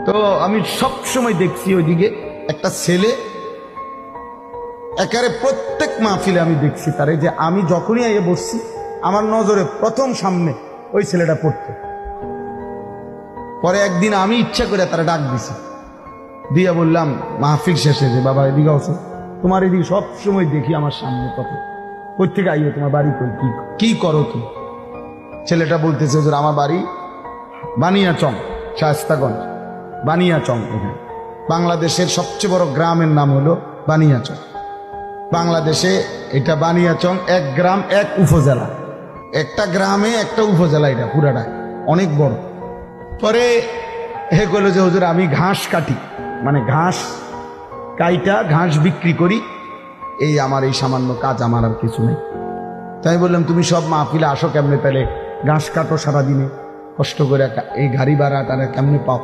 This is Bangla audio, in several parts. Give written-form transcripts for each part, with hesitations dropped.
তো আমি সব সময় দেখছি ওইদিকে একটা ছেলে একারে প্রত্যেক মাহফিলে আমি দেখছি তারে, যে আমি যখনই আইয়ে বসছি আমার নজরে প্রথম সামনে ওই ছেলেটা পড়তো। পরে একদিন আমি ইচ্ছা করে তারা ডাক দিছি, দিয়া বললাম মাহফিল শেষে, যে বাবা এদিকে আসো, তোমার এদিকে সব সময় দেখি আমার সামনে কত, কই থেকে আইও, তোমার বাড়ি কই, কি করো তুমি? ছেলেটা বলতেছে যে আমার বাড়ি বানিয়াচং, শায়েস্তাগঞ্জ বানিয়াচং। এখানে বাংলাদেশের সবচেয়ে বড় গ্রামের নাম হলো বানিয়াচং। বাংলাদেশে এটা বানিয়াচং এক গ্রাম এক উপজেলা, একটা গ্রামে একটা উপজেলা, এটা পুরাটা অনেক বড়। পরে হে কইল যে হুজুর আমি ঘাস কাটি, মানে ঘাস কাইটা ঘাস বিক্রি করি, এই আমার এই সামান্য কাজ, আমার আর কিছু নেই। তাই বললাম তুমি সব মাহফিলে আসো কেমনে, তাহলে ঘাস কাটো সারাদিনে কষ্ট করে, এই গাড়ি ভাড়া টাড়া কেমনে পাও?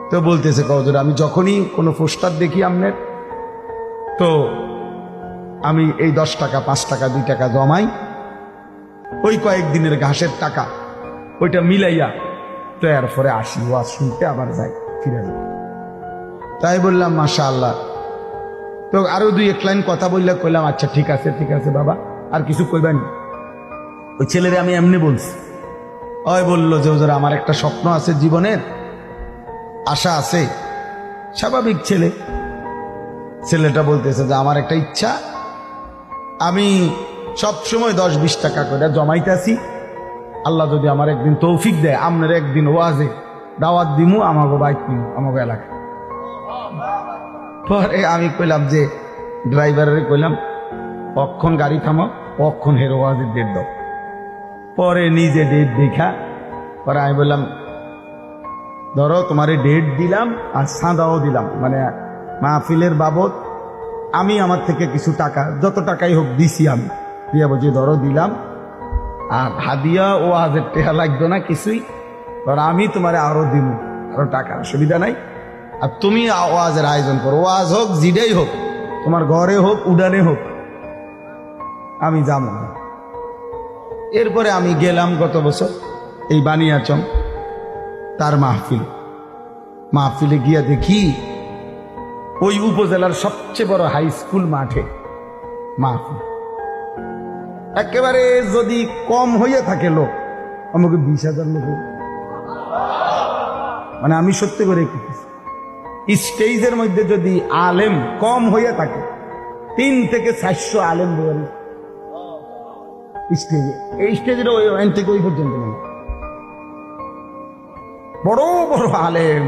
তো বলতেছে হুজুর আমি যখনই কোনো পোস্টার দেখি আপনার, তো আমি এই 10 টাকা 5 টাকা 2 টাকা জমাই, ওই কয়েকদিনের ঘাসের টাকা ওইটা মিলাইয়া তো এরপরে আসি ওয়াজ শুনতে, আবার যাই ফিরে যাই। তাই বললাম মাশাআল্লাহ। তো আরো 2-1 লাইন কথা বললে কইলাম আচ্ছা ঠিক আছে বাবা, আর কিছু কইবেন? ওই ছেলেরে আমি এমনি বলছি, ওই বললো যে হুজুর আমার একটা স্বপ্ন আছে, জীবনের আশা আছে। স্বাভাবিক ছেলে, ছেলেটা বলতেছে যে আমার একটা ইচ্ছা, আমি সব সময় 10-20 টাকা করে জমাইতেছি, আল্লাহ যদি আমার একদিন তৌফিক দেয়, আপনার একদিন ওয়াজে দাওয়াত দিমু, আমাকে বাইক নিমু আমাকে এলাকায়। পরে আমি কইলাম যে ড্রাইভারের কইলাম কখন গাড়ি থামো, কখন হেরো ওয়াজের ডেট দাও। পরে নিজে ডেট দেখা, পরে আমি বললাম ধরো তোমার ডেট দিলাম আর সাদাও দিলাম, মানে মাহফিলের বাবদ আমি আমার থেকে কিছু টাকা, যত টাকাই হোক দিছি আমি, দিয়া বলছি ধরো দিলাম, আর হাদিয়া ও আজের টেহা লাগতো না কিছুই, ধর আমি তোমার আরো দিব, আরো টাকার সুবিধা নাই, আর তুমি ওয়াজের আয়োজন করো, ওয়াজ হোক জিডেই হোক, তোমার ঘরে হোক উডানে হোক, আমি যাবো না। এরপরে আমি গেলাম গত বছর এই বানিয়াচং তার মাহফিলে গিয়া দেখি ওই উপজেলার সবচেয়ে বড় হাই স্কুল মাঠে মাহফিল। একেবারে যদি কম হইয়া থাকে লোক, আমাকে 20,000 লোক, মানে আমি সত্যি করে স্টেজের মধ্যে যদি আলেম কম হইয়া থাকে, 3 থেকে 400 আলেম স্টেজে, এই স্টেজের ওই থেকে ওই পর্যন্ত বড় বড় আলেম।